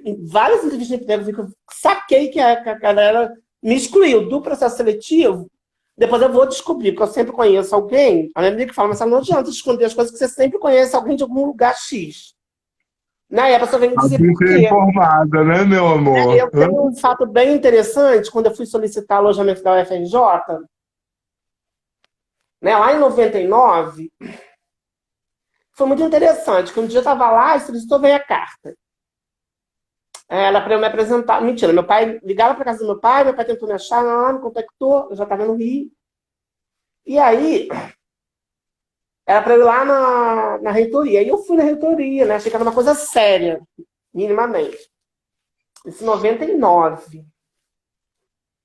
Em várias entrevistas de emprego, eu saquei que a galera me excluiu do processo seletivo. Depois eu vou descobrir, porque eu sempre conheço alguém. A minha amiga que fala, mas não adianta esconder as coisas, que você sempre conhece alguém de algum lugar X. Né? E a pessoa vem me A dizer por gente é quê. informada, né, meu amor? Eu tenho um fato bem interessante, quando eu fui solicitar alojamento da UFRJ, né, lá em 99, foi muito interessante, que um dia eu estava lá e solicitou, veio a carta. Ela para eu me apresentar. Mentira, meu pai ligava para casa do meu pai tentou me achar, não, me contactou, eu já estava no Rio. E aí, era para eu ir lá na reitoria. E eu fui na reitoria, né? Achei que era uma coisa séria, minimamente. Isso em 99.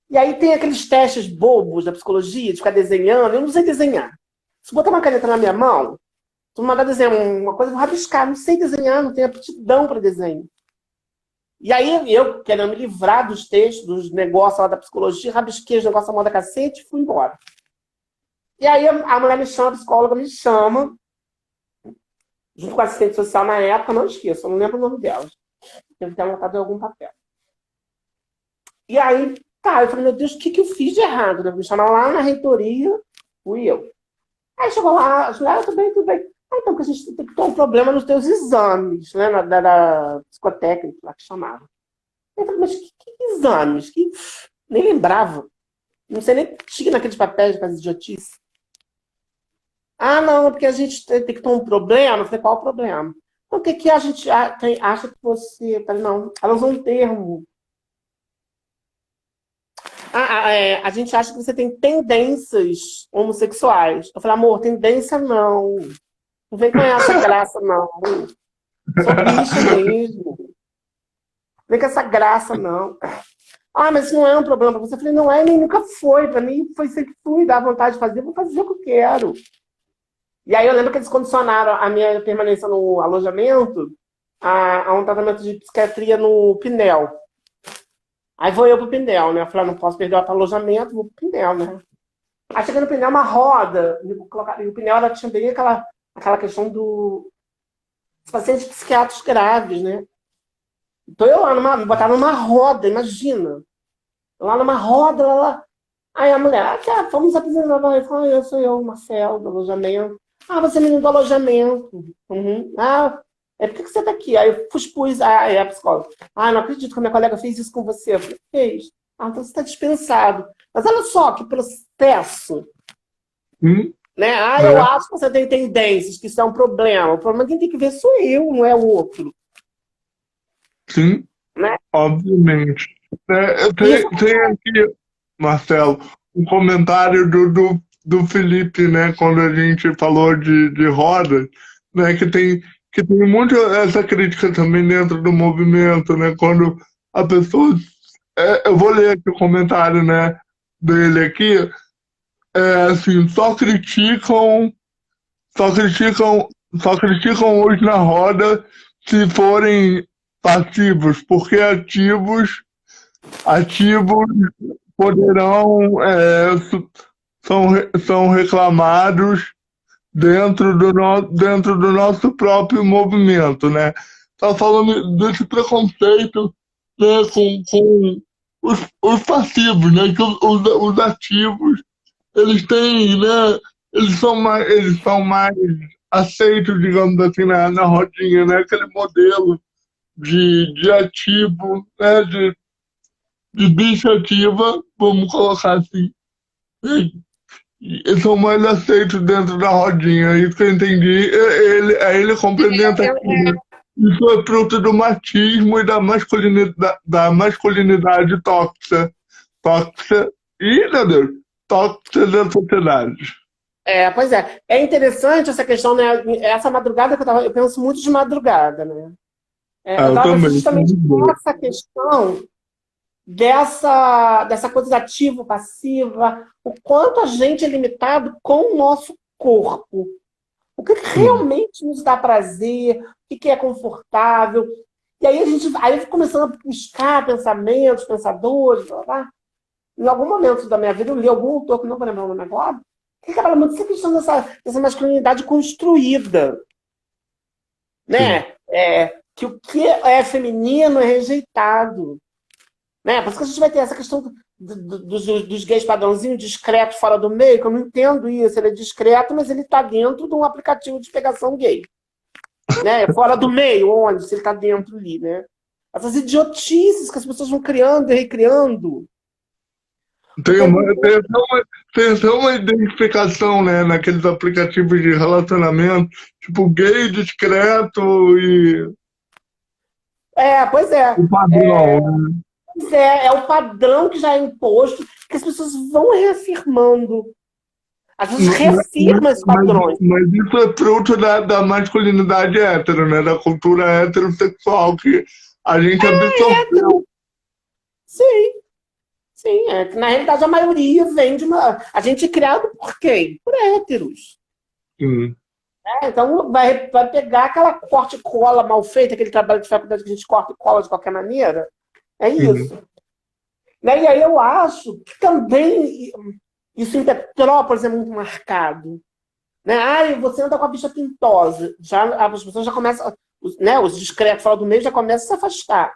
E aí tem aqueles testes bobos da psicologia, de ficar desenhando. Eu não sei desenhar. Se botar uma caneta na minha mão, se me mandar desenhar uma coisa, eu vou rabiscar. Não sei desenhar, não tenho aptidão para desenho. E aí eu, querendo me livrar dos textos, dos negócios lá da psicologia, rabisquei os negócios à moda cacete e fui embora. E aí a mulher me chama, a psicóloga me chama, junto com a assistente social na época, não esqueço, eu não lembro o nome dela. Deve ter anotado em algum papel. E aí, tá, eu falei, meu Deus, o que eu fiz de errado? Me chamaram lá na reitoria, fui eu. Aí chegou lá, eu falei, tudo bem, tudo bem. Então, porque a gente tem que ter um problema nos teus exames, né, da psicotécnica, lá que chamava. Eu falei, mas que exames? Nem lembrava. Não sei nem que tinha naqueles papéis de fazer idiotice. Não, porque a gente tem que ter um problema. Eu falei, qual o problema? O que a gente acha que você... Eu falei, não, ela usou um termo. A gente acha que você tem tendências homossexuais. Eu falei, amor, tendência não. Não vem com essa graça, não. Sou bicha mesmo. Não vem com essa graça, não. Mas isso não é um problema para você. Eu falei, não é, nem nunca foi. Para mim, foi sempre fui, dá vontade de fazer, vou fazer o que eu quero. E aí eu lembro que eles condicionaram a minha permanência no alojamento a um tratamento de psiquiatria no Pinel. Aí vou eu pro Pinel, né? Eu falei, não posso perder o alojamento, vou pro Pinel, né? Aí chega no Pinel uma roda, e o Pinel ela tinha bem aquela questão dos pacientes psiquiátricos graves, né? Então eu lá, me botaram numa roda, imagina. Lá numa roda, lá. Aí a mulher, vamos apresentar. Eu falei, eu sou eu, Marcelo, do alojamento. Você é menino do alojamento. Uhum. Por que você tá aqui? Aí eu expus a psicóloga. Não acredito que a minha colega fez isso com você. Eu falei, fez. Então você está dispensado. Mas olha só que processo. Né? Eu acho que você tem tendências, que isso é um problema. O problema quem tem que ver sou eu, não é o outro. Sim, né? Obviamente. Tem aqui, Marcelo, um comentário do Felipe, né, quando a gente falou de rodas, né, que tem muito essa crítica também dentro do movimento, né, quando a pessoa... eu vou ler aqui o comentário, né, dele aqui, assim, só criticam hoje na roda se forem passivos, porque ativos poderão são reclamados dentro do nosso próprio movimento, né? Tá falando desse preconceito, né, com os passivos, né? Que os ativos eles têm, né? Eles são mais aceitos, digamos assim, na rodinha, né? Aquele modelo de ativo, né? De bicha ativa, vamos colocar assim. Eles são mais aceitos dentro da rodinha. Isso que eu entendi. Aí ele complementa aqui, né? Isso é fruto do machismo e da masculinidade tóxica. Tóxica e, meu Deus, tóxica da sociedade. Pois é. É interessante essa questão, né? Essa madrugada que eu penso muito de madrugada, né? Eu estava justamente nessa questão dessa coisa ativa, passiva, o quanto a gente é limitado com o nosso corpo. O que realmente nos dá prazer, o que é confortável. E aí eu fico começando a buscar pensamentos, pensadores, blá, blá. Em algum momento da minha vida eu li algum autor, que não vou lembrar o nome agora, que fala muito dessa questão dessa masculinidade construída. Né? Que o que é feminino é rejeitado. Né? Por isso que a gente vai ter essa questão dos gays padrãozinhos discretos fora do meio, que eu não entendo isso. Ele é discreto, mas ele está dentro de um aplicativo de pegação gay. Né? Fora do meio, onde? Se ele está dentro ali. Né? Essas idiotices que as pessoas vão criando e recriando. Tem até uma identificação, né, naqueles aplicativos de relacionamento, tipo gay discreto e... Pois é. O padrão, né? É o padrão que já é imposto, que as pessoas vão reafirmando. Às vezes reafirma esses padrões. Mas isso é fruto da masculinidade hétero, né? Da cultura heterossexual que a gente absorveu. Sim, sim. É que, na realidade, a maioria vem de uma. A gente é criado por quem? Por héteros. Sim. Então, vai pegar aquela corte e cola mal feita, aquele trabalho de faculdade que a gente corta e cola de qualquer maneira. É isso. Né? E aí eu acho que também isso em Petrópolis é muito marcado. Né? Ai, você anda com a bicha pintosa. Já, as pessoas já começam, né? Os discretos fora do meio já começam a se afastar.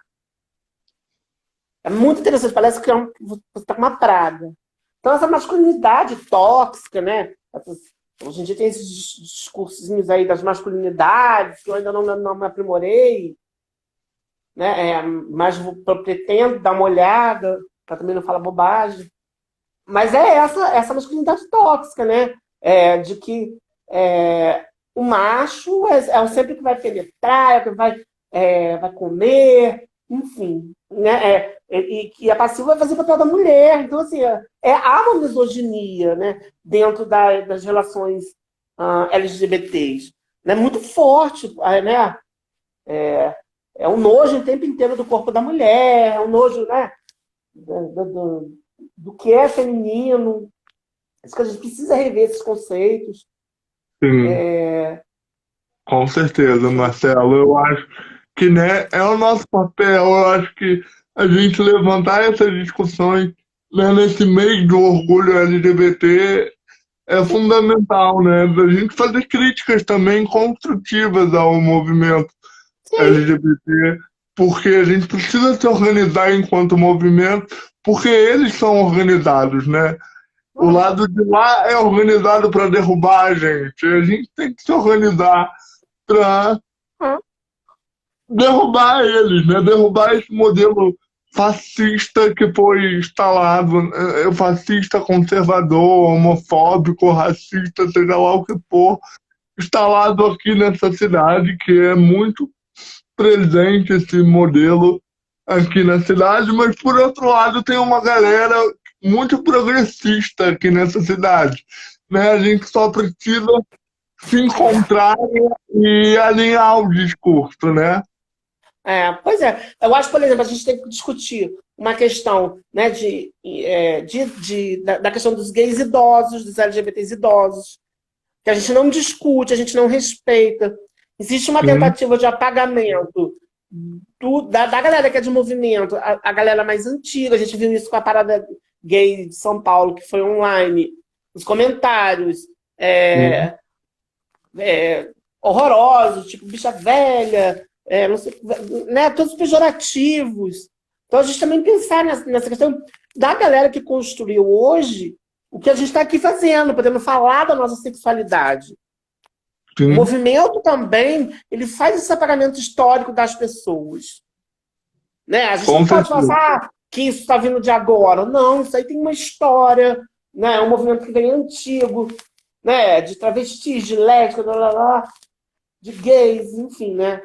É muito interessante, parece que você está com uma praga. Então, essa masculinidade tóxica, né? Hoje em dia tem esses discursinhos aí das masculinidades, que eu ainda não me aprimorei, né? Mas pretendo dar uma olhada, para também não falar bobagem. Mas é essa masculinidade tóxica, né? De que o macho é o sempre que vai penetrar, que vai comer, enfim. Né? E a passiva vai fazer o papel da mulher. Então, assim, há uma misoginia, né? Dentro das relações LGBTs. Né? Muito forte, né? É um nojo o tempo inteiro do corpo da mulher, é um nojo, né? Do que é feminino. Acho que a gente precisa rever esses conceitos. Sim. Com certeza, Marcelo. Eu acho que, né, é o nosso papel. Eu acho que a gente levantar essas discussões, né, nesse mês do orgulho LGBT é fundamental, né? A gente fazer críticas também construtivas ao movimento LGBT, porque a gente precisa se organizar enquanto movimento, porque eles são organizados, né? O lado de lá é organizado para derrubar a gente tem que se organizar para derrubar eles, né? Derrubar esse modelo fascista que foi instalado, fascista, conservador, homofóbico, racista, seja lá o que for, instalado aqui nessa cidade, que é muito presente esse modelo aqui na cidade, mas por outro lado tem uma galera muito progressista aqui nessa cidade, né? A gente só precisa se encontrar e alinhar o discurso, né? Pois é, eu acho, por exemplo, a gente tem que discutir uma questão, né, da questão dos gays idosos, dos LGBTs idosos, que a gente não discute, a gente não respeita. Existe uma tentativa de apagamento da galera que é de movimento, a galera mais antiga. A gente viu isso com a parada gay de São Paulo, que foi online. Os comentários horrorosos, tipo bicha velha, não sei, né, todos pejorativos. Então a gente também pensar nessa questão da galera que construiu hoje o que a gente está aqui fazendo, podendo falar da nossa sexualidade. Sim. O movimento também, ele faz esse apagamento histórico das pessoas. Né? A gente não pode falar que isso está vindo de agora. Não, isso aí tem uma história, né? É um movimento que vem antigo, né? De travestis, de lésbicas, de gays, enfim, né?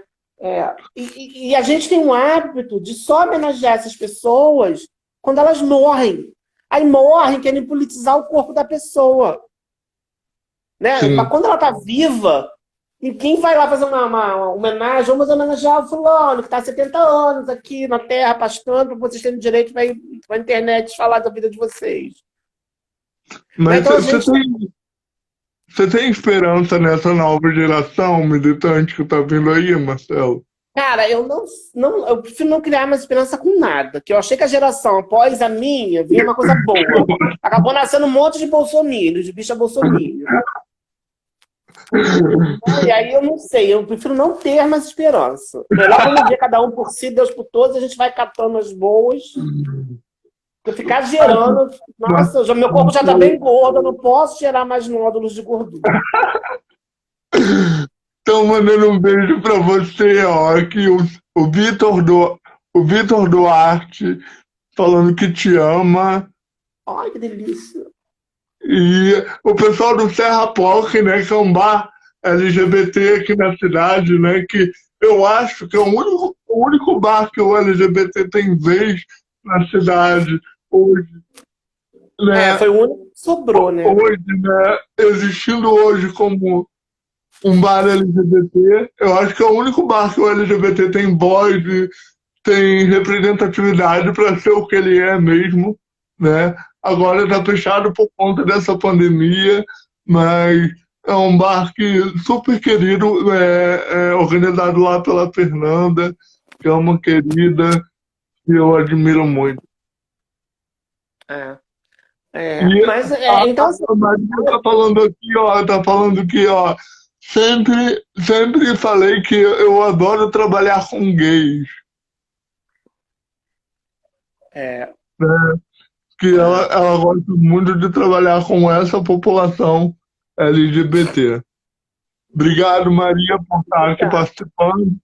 E a gente tem um hábito de só homenagear essas pessoas quando elas morrem. Aí morrem, querem politizar o corpo da pessoa. Né? Mas quando ela está viva, e quem vai lá fazer uma homenagem, vamos homenagear o fulano, que está há 70 anos aqui na Terra, pastando, para vocês terem direito para ir para a internet falar da vida de vocês. Mas então, você tem esperança nessa nova geração militante que está vindo aí, Marcelo? Cara, eu prefiro não criar mais esperança com nada. Que eu achei que a geração após a minha vinha uma coisa boa. Acabou nascendo um monte de bolsominions, de bicha bolsominion. E aí eu não sei, eu prefiro não ter mais esperança. Melhor vamos ver cada um por si, Deus por todos, a gente vai catando as boas. Porque ficar gerando. Nossa, meu corpo já está bem gordo, eu não posso gerar mais nódulos de gordura. Então, mandando um beijo para você, ó, aqui o Vitor Duarte falando que te ama. Ai, que delícia. E o pessoal do Serra Ploc, né, que é um bar LGBT aqui na cidade, né, que eu acho que é o único bar que o LGBT tem vez na cidade hoje. né, Foi o único que sobrou, né? hoje, né, existindo hoje como um bar LGBT, eu acho que é o único bar que o LGBT tem voz e tem representatividade para ser o que ele é mesmo, né? Agora está fechado por conta dessa pandemia, mas é um bar que super querido, organizado lá pela Fernanda, que é uma querida que eu admiro muito. É. E Mas, então, assim, a Maria tá falando aqui, ó, sempre falei que eu adoro trabalhar com gays, é, né? Que é, ela gosta muito de trabalhar com essa população LGBT. Obrigado, Maria, por estar aqui obrigada, participando.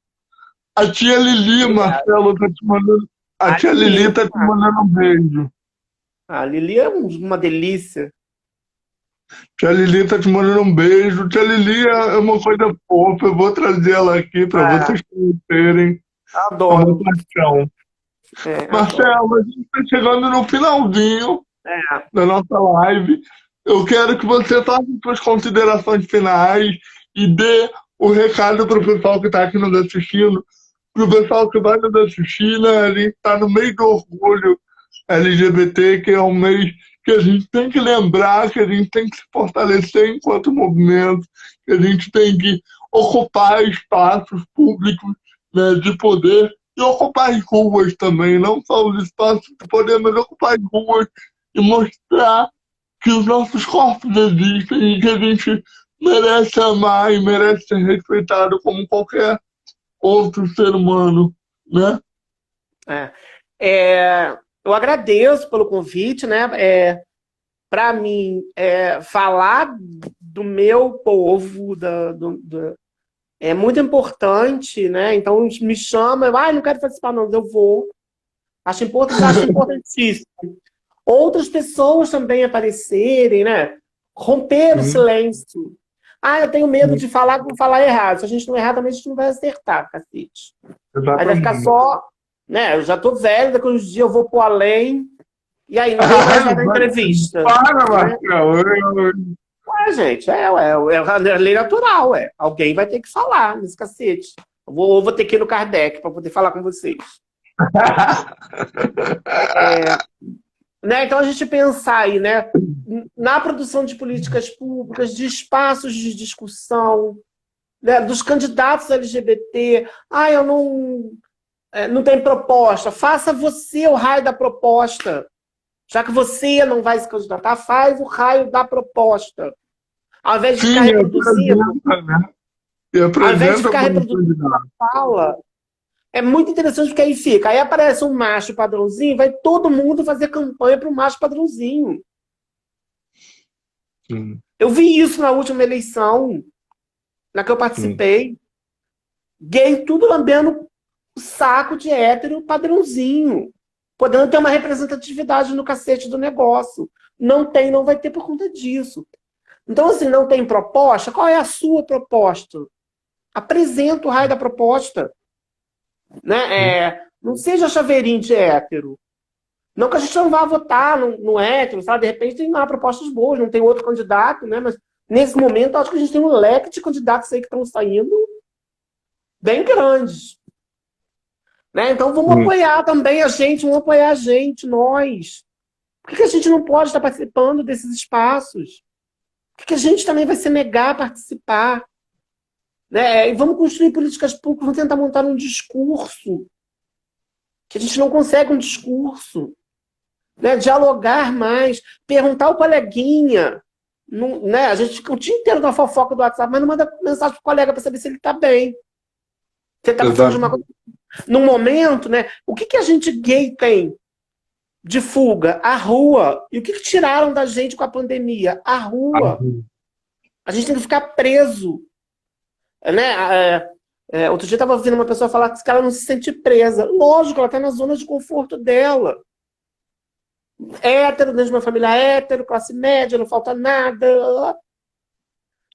A tia Lili, obrigada. Marcelo, tá te mandando. A A tia Lili, Lili tá te mandando um beijo. a Lili é uma delícia. Tia Lili tá te mandando um beijo. Tia Lili é uma coisa fofa. Eu vou trazer ela aqui para Ah, vocês conhecerem. É uma adoro. paixão. Adoro. Marcelo, a gente está chegando no finalzinho É, da nossa live. Eu quero que você faça suas considerações finais e dê o recado para o pessoal que está aqui nos assistindo, para o pessoal que vai nos assistir, né? A gente está no meio do orgulho LGBT, que é um mês que a gente tem que lembrar, que a gente tem que se fortalecer enquanto movimento, que a gente tem que ocupar espaços públicos, né, de poder e ocupar as ruas também, não só os espaços de poder, mas ocupar as ruas e mostrar que os nossos corpos existem e que a gente merece amar e merece ser respeitado como qualquer outro ser humano, né? é. Eu agradeço pelo convite, né? Para mim, falar do meu povo, é muito importante, né? Então me chama, não quero participar, não, eu vou. Acho importantíssimo. Outras pessoas também aparecerem, né? Romper o Sim, silêncio. Eu tenho medo de falar, vou falar errado. Se a gente não errar, também a gente não vai acertar, cacete. Aí vai ficar exatamente. só, né? Eu já tô velho, daqui uns dias eu vou pro além, e aí ninguém mais vai dar entrevista, Para, né? Marcelo. Gente, é a lei natural, Alguém vai ter que falar nesse cacete. Vou ter que ir no Kardec para poder falar com vocês. Né? Então, a gente pensar aí, né, na produção de políticas públicas, de espaços de discussão, né, dos candidatos LGBT. Eu não tenho proposta. Faça você o raio da proposta. Já que você não vai se candidatar, faz o raio da proposta. Ao invés de ficar Sim, reproduzindo, apresenta, né? E ao invés de apresenta ficar como reproduzindo candidato. fala, é muito interessante porque aí fica. Aí aparece um macho padrãozinho, vai todo mundo fazer campanha para o macho padrãozinho. Sim, Eu vi isso na última eleição, na que eu sim. participei. Gay tudo lambendo o saco de hétero padrãozinho. Podendo ter uma representatividade no cacete do negócio. Não tem, não vai ter por conta disso. Então, assim, não tem proposta? Qual é a sua proposta? Apresenta o raio da proposta. Sim. Né? Não seja chaveirinho de hétero. Não que a gente não vá votar no hétero, sabe? De repente tem lá propostas boas, não tem outro candidato, né? Mas nesse momento, acho que a gente tem um leque de candidatos aí que estão saindo bem grandes. Né? Então vamos Sim. apoiar também a gente, vamos apoiar a gente, nós. Por que a gente não pode estar participando desses espaços? Por que a gente também vai se negar a participar? Né? E vamos construir políticas públicas, vamos tentar montar um discurso. Que a gente não consegue um discurso. Né? Dialogar mais, perguntar ao coleguinha. Não, né? A gente fica o dia inteiro na fofoca do WhatsApp, mas não manda mensagem pro colega para saber se ele está bem. Se ele está passando de uma Exato. coisa. Num momento, né? O que a gente gay tem de fuga? A rua. E o que tiraram da gente com a pandemia? A rua. A gente tem que ficar preso. Né? Outro dia eu estava ouvindo uma pessoa falar que ela não se sente presa. Lógico, ela está na zona de conforto dela. Hétero, dentro de uma família hétero, classe média, não falta nada.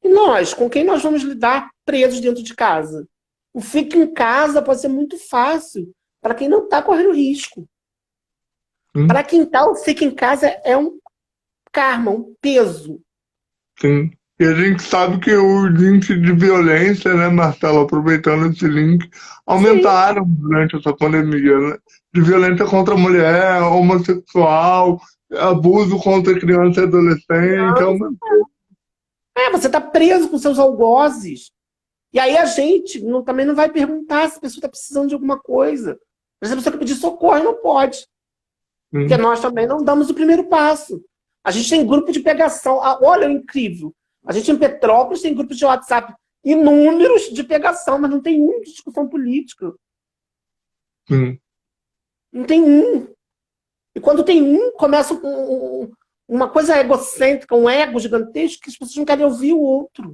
E nós, com quem nós vamos lidar presos dentro de casa? O fica em casa pode ser muito fácil para quem não está correndo risco. Sim. Para quem está, o fica em casa é um karma, um peso. Sim. E a gente sabe que os índices de violência, né, Marcelo, aproveitando esse link, Sim, aumentaram durante essa pandemia, né? De violência contra a mulher, homossexual, abuso contra criança e adolescente, aumentou. você está preso com seus algozes. E aí a gente também não vai perguntar se a pessoa está precisando de alguma coisa. Mas a pessoa que pedir socorro não pode. Porque Sim, nós também não damos o primeiro passo. A gente tem grupo de pegação. Olha, é incrível. A gente em Petrópolis tem grupos de WhatsApp inúmeros de pegação, mas não tem um de discussão política. sim, Não tem um. E quando tem um, começa uma coisa egocêntrica, um ego gigantesco, que as pessoas não querem ouvir o outro.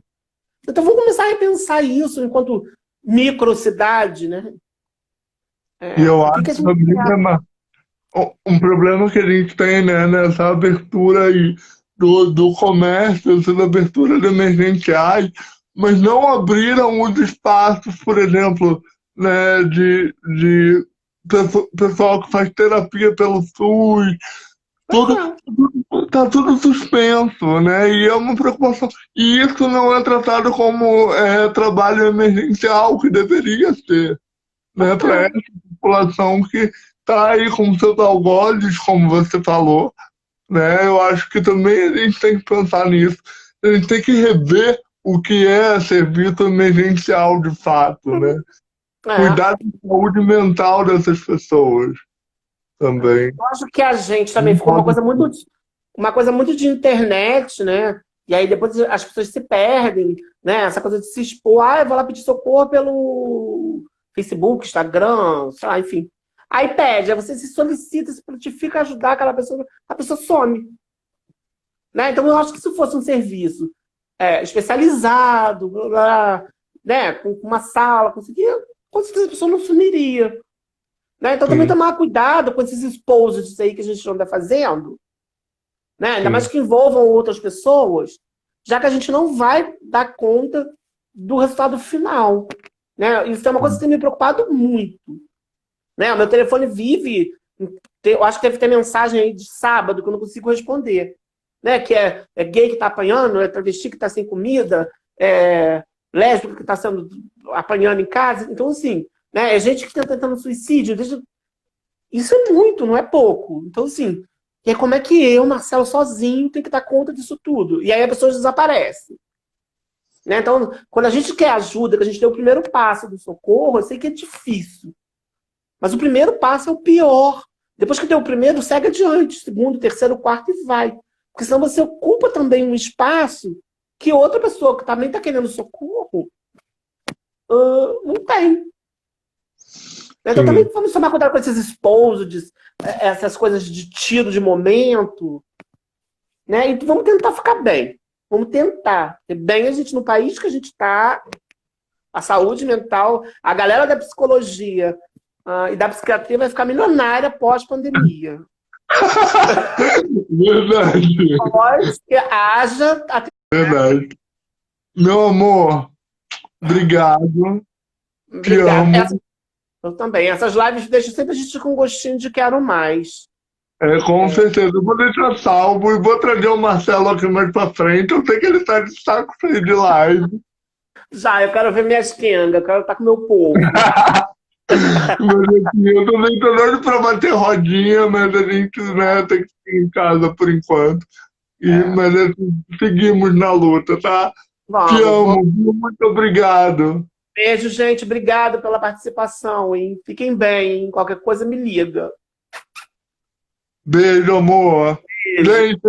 Então vamos começar a repensar isso enquanto microcidade, né? e eu O que acho que a gente também, quer? né, um problema que a gente tem, né, nessa abertura aí do comércio, essas aberturas emergenciais, mas não abriram os espaços, por exemplo, né, de pessoal que faz terapia pelo SUS, Pois tudo, é. tá tudo suspenso, né, e é uma preocupação. E isso não é tratado como trabalho emergencial, que deveria ser, né, Pois para é. essa população que está aí com seus algozes, como você falou, né? Eu acho que também a gente tem que pensar nisso. A gente tem que rever o que é serviço emergencial de fato, né? É. Cuidar da saúde mental dessas pessoas também. Eu acho que a gente também Não ficou pode. uma coisa muito de internet, né? E aí depois as pessoas se perdem, né? Essa coisa de se expor, eu vou lá pedir socorro pelo Facebook, Instagram, sei lá, enfim. Aí pede, aí você se solicita, se prontifica a ajudar aquela pessoa, a pessoa some, né? Então eu acho que se fosse um serviço especializado, blá, blá, né? Com uma sala, conseguia, com certeza a pessoa não sumiria. Né? Então também Sim, tomar cuidado com esses exposits aí que a gente anda fazendo, né? Ainda mais sim, que envolvam outras pessoas, já que a gente não vai dar conta do resultado final. Né? Isso é uma coisa que sim, tem me preocupado muito. Né? O meu telefone vive. Eu acho que deve ter mensagem aí de sábado que eu não consigo responder. Né? Que é gay que está apanhando, é travesti que está sem comida, é lésbico que está sendo apanhando em casa. Então, assim, né? É gente que está tentando suicídio. Isso é muito, não é pouco. Então, assim, e aí como é que eu, Marcelo, sozinho, tenho que dar conta disso tudo? E aí a pessoa desaparece. Né? Então, quando a gente quer ajuda, que a gente deu o primeiro passo do socorro, eu sei que é difícil. Mas o primeiro passo é o pior. Depois que deu o primeiro, segue adiante. Segundo, terceiro, quarto e vai. Porque senão você ocupa também um espaço que outra pessoa que também está querendo socorro não tem. Então também sim, vamos tomar cuidado com esses exposed, essas coisas de tiro de momento, né? E vamos tentar ficar bem. Vamos tentar. Ter bem a gente no país que a gente está, a saúde mental, a galera da psicologia e da psiquiatria vai ficar milionária pós-pandemia. verdade, Pós que haja. verdade. Meu amor, obrigado, te Obrigada. amo. Eu também. Essas lives deixam sempre a gente com um gostinho de quero mais. Com certeza, eu vou deixar salvo e vou trazer o Marcelo aqui mais pra frente. Eu sei que ele tá de saco cheio de live. Já, eu quero ver minhas quengas, eu quero estar com o meu povo. Mas assim, eu também tô doido pra bater rodinha, mas a gente, né, tem que ficar em casa por enquanto. É, Mas assim, seguimos na luta, tá? Te vamos. amo, viu? Muito obrigado. Beijo, gente. Obrigado pela participação, hein? Fiquem bem, hein? Qualquer coisa me liga. Beijo, amor. Beijo. Gente,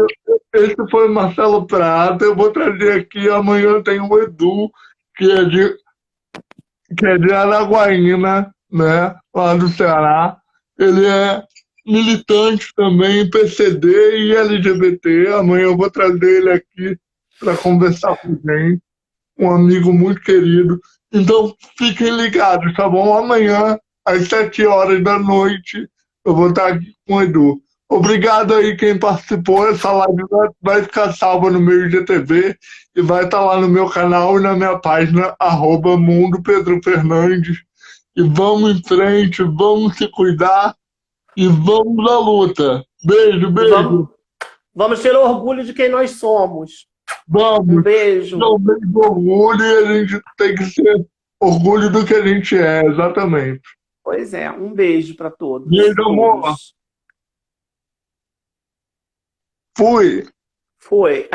esse foi o Marcelo Prata. Eu vou trazer aqui, amanhã tem o Edu, que é de, que é de Araguaína, né? Lá do Ceará. Ele é militante também, PCD e LGBT. Amanhã eu vou trazer ele aqui para conversar com a gente. Um amigo muito querido. Então, fiquem ligados, tá bom? Amanhã, às 7 horas da noite, eu vou estar aqui com o Edu. Obrigado aí quem participou. Essa live vai ficar salva no meu IGTV e vai estar lá no meu canal e na minha página, @Mundo Pedro Fernandes. E vamos em frente, vamos se cuidar e vamos à luta. Beijo, E vamos, beijo. Vamos ter orgulho de quem nós somos. Um Vamos, beijo. não mesmo orgulho e a gente tem que ser orgulho do que a gente é, exatamente. Pois é, um beijo para todos. Beijo, amor. Todos. Fui. Foi.